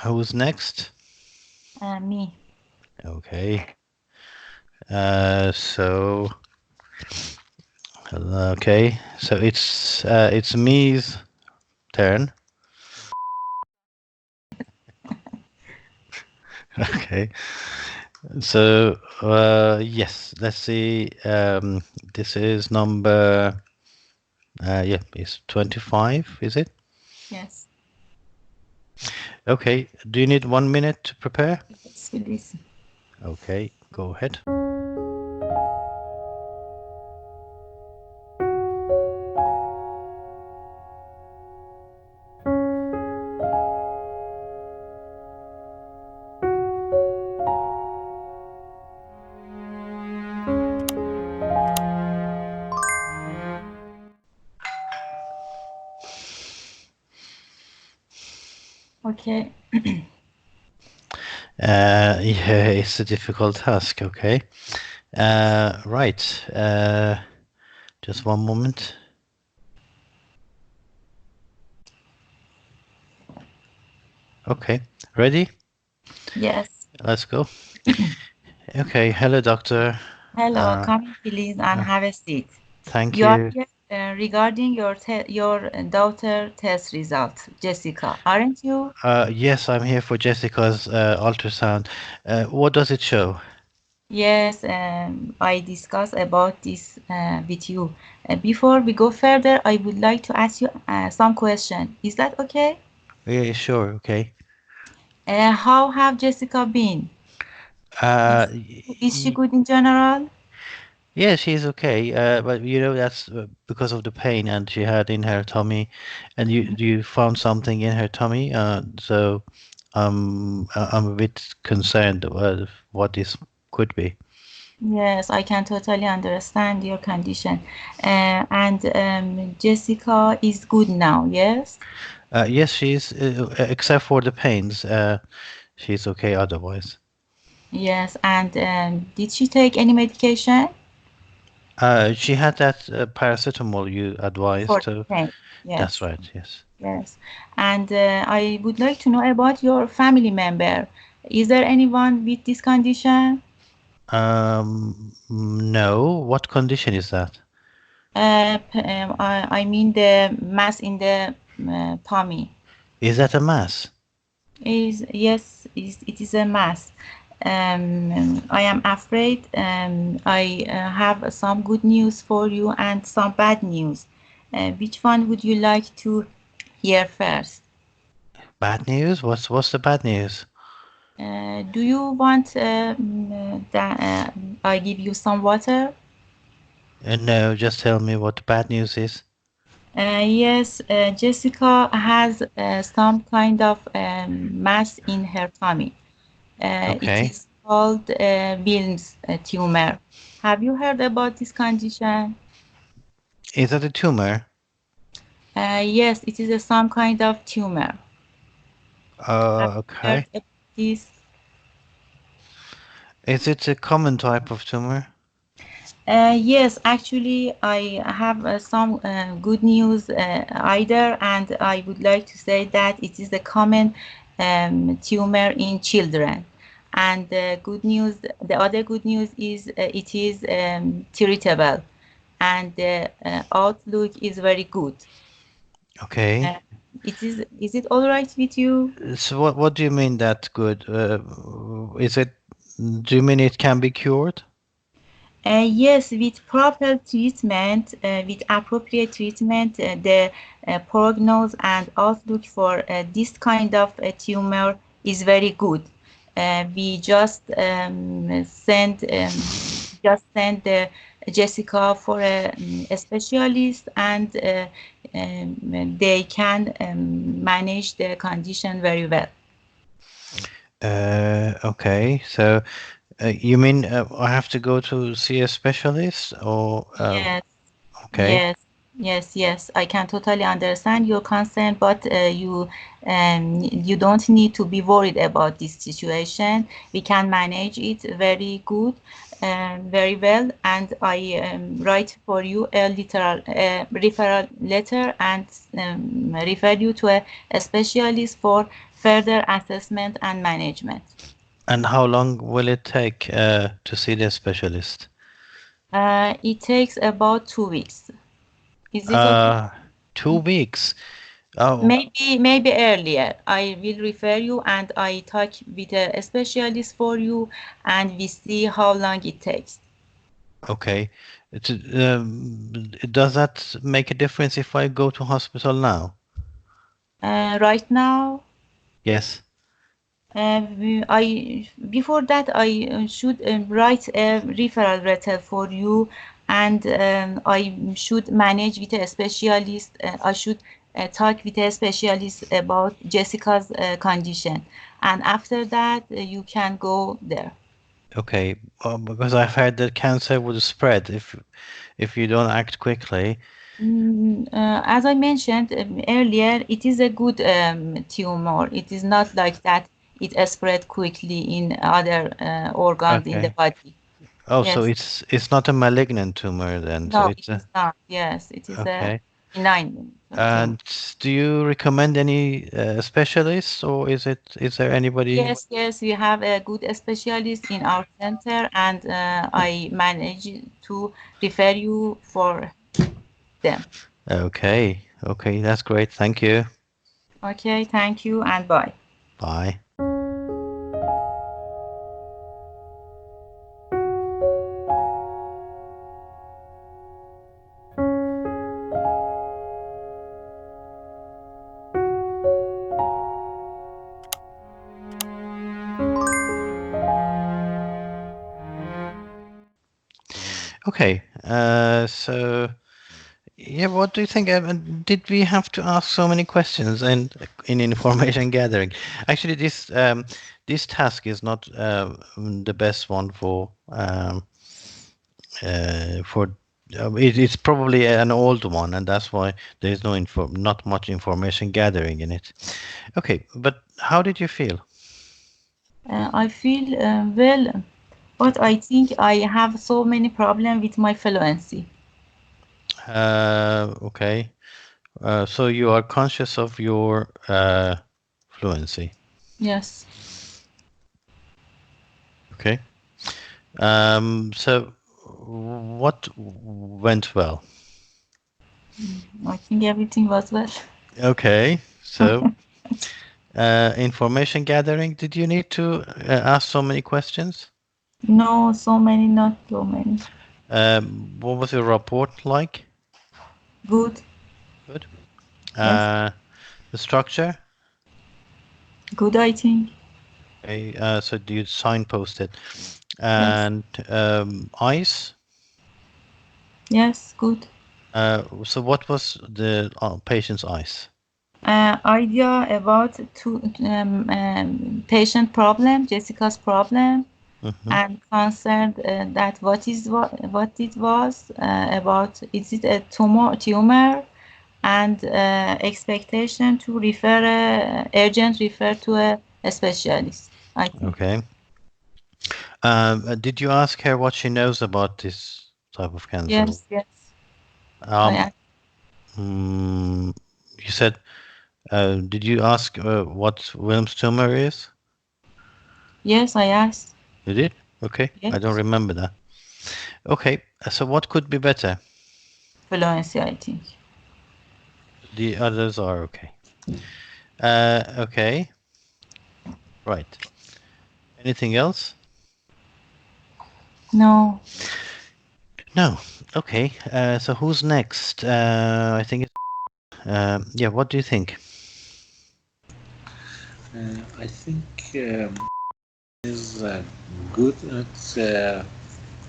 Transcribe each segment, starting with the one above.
Who's next? Me. Okay. So okay. So it's me's turn. Okay. So yes, let's see. This is number yeah, it's 25, is it? Yes. Okay. Do you need 1 minute to prepare? Yes, please. Okay, go ahead. Okay. Yeah, it's a difficult task. Okay. Right. Just one moment. Okay. Ready? Yes. Let's go. Okay. Hello, doctor. Hello, Uh, come in please and uh, have a seat. thank You are you. here regarding your daughter test result, Jessica, aren't you? Yes, I'm here for Jessica's ultrasound. What does it show? Yes, I discussed about this with you. Before we go further, I would like to ask you some question. Is that okay? Yeah, sure. Okay. How have Jessica been? Uh, Is, y- is she good in general? yeah, she's okay. But you know that's because of the pain and she had in her tummy, and you found something in her tummy. So I'm a bit concerned about what this could be. Yes, I can totally understand your condition. And Jessica is good now, yes? Yes, she's except for the pains. She's okay otherwise. Yes, and did she take any medication She had that paracetamol you for advised. the So pain? that's Yes, right. Yes. yes. And I would like to know about your family member. Is there anyone with this condition? No. What condition is that? I mean the mass in the tummy. Is that a mass? Is yes, it is a mass. I am afraid I have some good news for you and some bad news. Which one would you like to hear first? Bad news? What's the bad news? Do you want that I give you some water? No, just tell me what the bad news is. Yes, Jessica has some kind of mass in her tummy. It Okay. is called Wilms tumor. Have you heard about this condition? Is that a tumor? Yes, it is some kind of tumor. Have you heard Okay. about this? Is it a common type of tumor? Yes, actually, I have some good news either, and I would like to say that it is a common tumor in children. And the good news, the other good news is it is treatable, and the outlook is very good. Okay. Uh, is it all right with you? So what do you mean that good? Is it? Do you mean it can be cured? Yes, with proper treatment, with appropriate treatment, the prognosis and outlook for this kind of tumor is very good. We just send Jessica for a specialist, and they can manage the condition very well. Okay. So you mean I have to go to see a specialist or Yes. okay. Yes, yes. I can totally understand your concern, but you don't need to be worried about this situation. We can manage it very good, very well, and I write for you a literal referral letter and refer you to a specialist for further assessment and management. And how long will it take to see the specialist? It takes about 2 weeks. Is it okay? Uh, 2 weeks. Oh, Maybe earlier. I will refer you and I talk with a specialist for you and we see how long it takes. okay. Does that make a difference if I go to hospital now? Right now, Yes. I before that I should write a referral letter for you, and I should manage with a specialist. I should talk with a specialist about Jessica's condition, and after that you can go there. Okay. Because I've heard that cancer would spread if you don't act quickly. As I mentioned earlier, it is a good tumor. It is not like that. It spread quickly in other organs in the Okay. body. Oh, so Yes. it's not a malignant tumor then. So No, it it's a is not. Yes, it is a okay. benign tumor. And do you recommend any specialists, or is there anybody? Yes, we have a good specialist in our center, and I manage to refer you for them. Okay. Okay, that's great. Thank you. Okay, thank you and bye. Bye. Okay. So yeah, what do you think? Did we have to ask so many questions and in information gathering? Actually, this task is not the best one for it's probably an old one, and that's why there is not much information gathering in it. Okay, but how did you feel? I feel well, but I think I have so many problems with my fluency. Okay, so you are conscious of your fluency. Yes, Okay. So what went well? I think everything was well. Okay, so information gathering. Did you need to ask so many questions? No, so many, not so many. What was your report like? Good. Good. Yes, Uh, the structure. good, I think. Okay, so you signpost it. Yes, And eyes. yes, good. So what was the patient's eyes? Idea about patient problem, Jessica's problem, Hmm. and concerned that what it was about. Is it a tumor, and expectation to urgent refer to a specialist. I think. Okay. Did you ask her what she knows about this type of cancer? Yes. I Um, asked. you said, did you ask what Wilm's tumor is? Yes, I asked. You did? Okay, I don't Yes, remember that. Okay, so what could be better? fluency. I think. The others are okay. Okay, right. Anything else? No. No. Okay, so who's next? I think it's, yeah, what do you think? I think is good at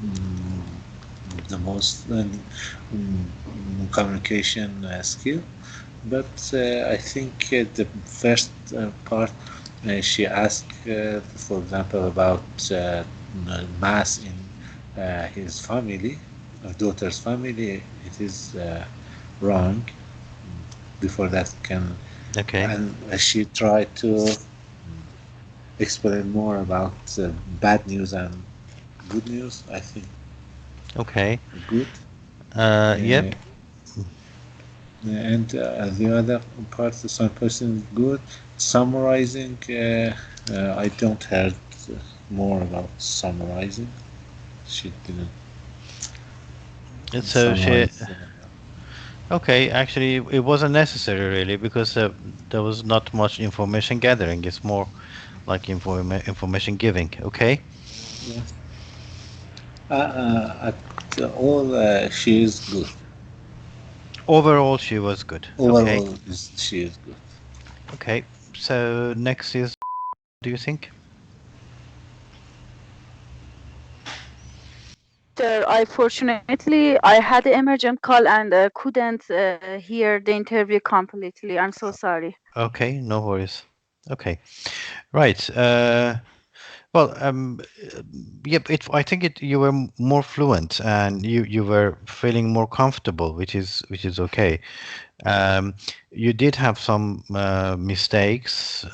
mm, the most communication skill, but I think the first part she asked, for example, about mass in his family, daughter's family. It is wrong. Before that, can Okay, and she tried to explain more about bad news and good news. I think okay. good. Yep. And the other part, some person good. Summarizing, I don't heard more about summarizing. She didn't So she, summarize. okay, actually, it wasn't necessary really because there was not much information gathering. It's more like information giving. Okay. Yes. At all, she is good. Overall, she was good. Okay. Overall, she is good. Okay. So next is, do you think? Sir, I fortunately I had an emergent call and couldn't hear the interview completely. I'm so sorry. Okay, no worries. Okay. Right. Well, yep. I think you were more fluent and you were feeling more comfortable, which is okay. Um, you did have some mistakes,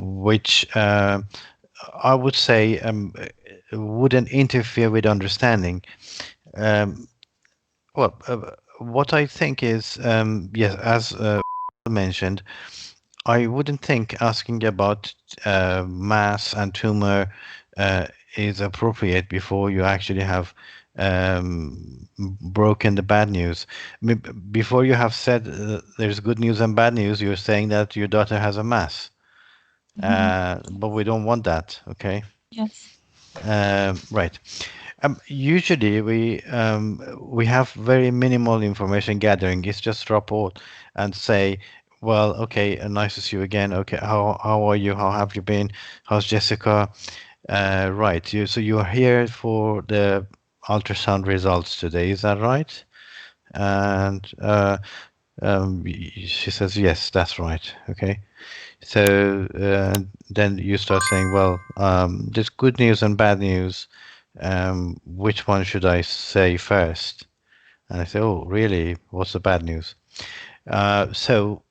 which I would say wouldn't interfere with understanding. Um, well, what I think is, yes, as mentioned, I wouldn't think asking about mass and tumor uh, is appropriate before you actually have broken the bad news. I mean, before you have said there's good news and bad news, you're saying that your daughter has a mass. Mhm. But we don't want that, okay? Yes. Right. Usually we have very minimal information gathering. It's just report and say, well, okay, nice to see you again. Okay, how are you? How have you been? How's Jessica? Right. So you are here for the ultrasound results today. Is that right? And she says, yes, that's right. Okay. So then you start saying, well, there's good news and bad news. Which one should I say first? And I say, oh, really? What's the bad news? So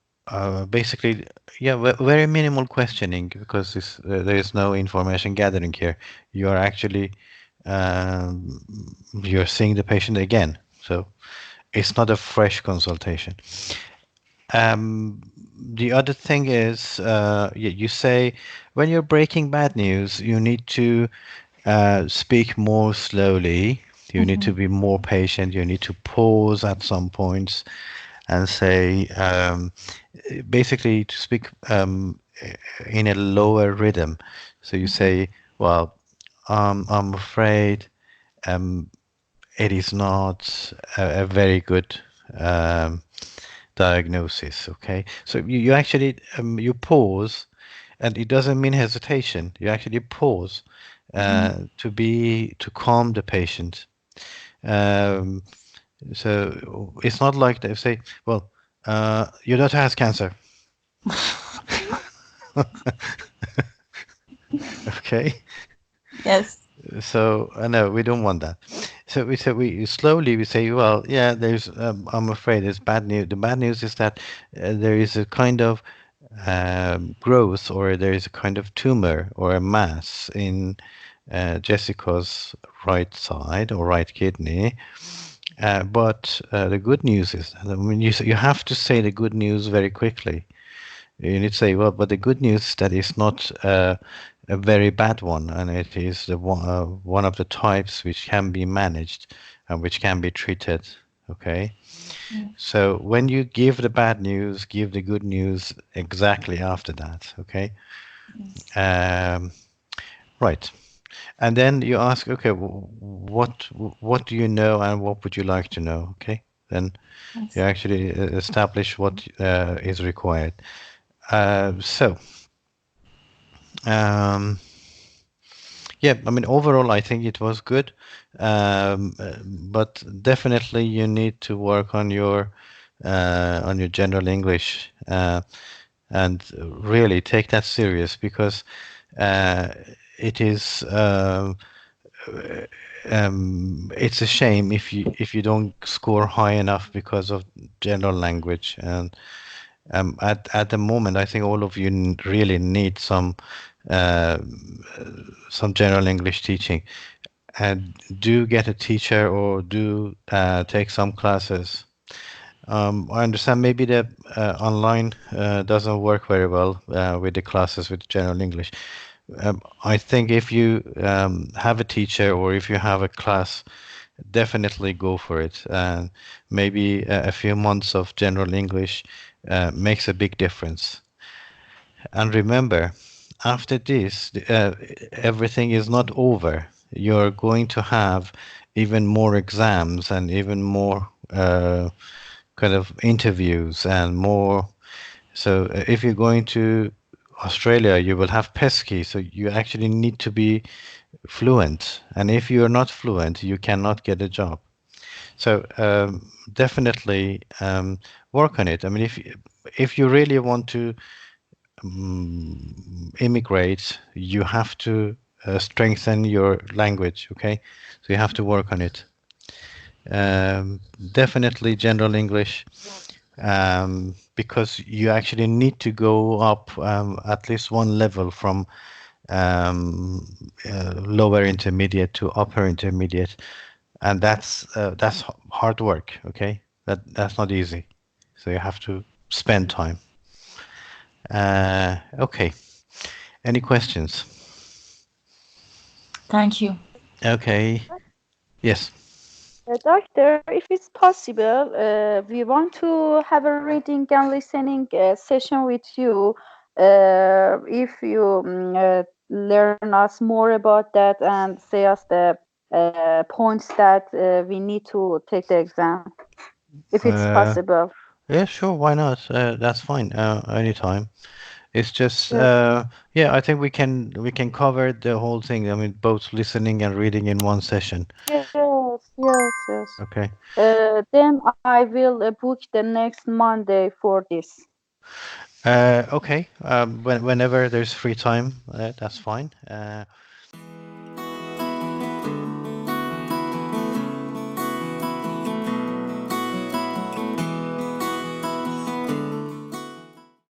basically, yeah, very minimal questioning because there is no information gathering here. You are actually um, you're seeing the patient again, so it's not a fresh consultation. The other thing is, you say when you're breaking bad news, you need to speak more slowly. You need to Mhm. be more patient. You need to pause at some points and say, basically, to speak in a lower rhythm. So you Mhm. say, well, I'm afraid um, it is not a very good um, diagnosis. Okay, so you actually you pause, and it doesn't mean hesitation. You actually pause Mhm. to calm the patient. Um, so it's not like they say, well, your daughter has cancer. Okay, Yes. so no, we don't want that. So we say we slowly we say, well, yeah, there's. I'm afraid there's bad news. The bad news is that there is a kind of growth, or there is a kind of tumor or a mass in Jessica's right side or right kidney. But the good news is, that when you have to say the good news very quickly. You need to say, well, but the good news is that it's not a very bad one, and it is one of the types which can be managed and which can be treated. Okay. Yes. So when you give the bad news, give the good news exactly after that. Okay. Yes. Um, right. And then you ask, okay, what do you know and what would you like to know? Okay. Then you Yes. actually establish what is required. So. Um, Yeah, I mean, overall, I think it was good, but definitely you need to work on your general English and really take that serious because uh, it is it's a shame if you don't score high enough because of general language. And at the moment, I think all of you really need uh, some general English teaching. And do get a teacher or do take some classes I understand maybe the online doesn't work very well with the classes with general English. I think if you have a teacher or if you have a class, definitely go for it. And maybe a few months of general English makes a big difference. And remember, after this, everything is not over. You're going to have even more exams and even more kind of interviews and more. So if you're going to Australia, you will have pesky. So you actually need to be fluent. And if you're not fluent, you cannot get a job. So definitely work on it. I mean, if you really want to immigrate, you have to strengthen your language. Okay, so you have to work on it. Definitely general English, because you actually need to go up at least one level from lower intermediate to upper intermediate, and that's hard work. Okay, that's not easy, so you have to spend time. Okay, any questions? Thank you. Okay, yes. Doctor, if it's possible, we want to have a reading and listening session with you. If you learn us more about that and say us the points that we need to take the exam, if it's Uh, possible. yeah, sure, why not? That's fine. Anytime. It's just Yes, yeah, I think we can cover the whole thing. I mean, both listening and reading in one session. yes. Okay. Then I will book the next Monday for this. Okay. Whenever there's free time, that's fine.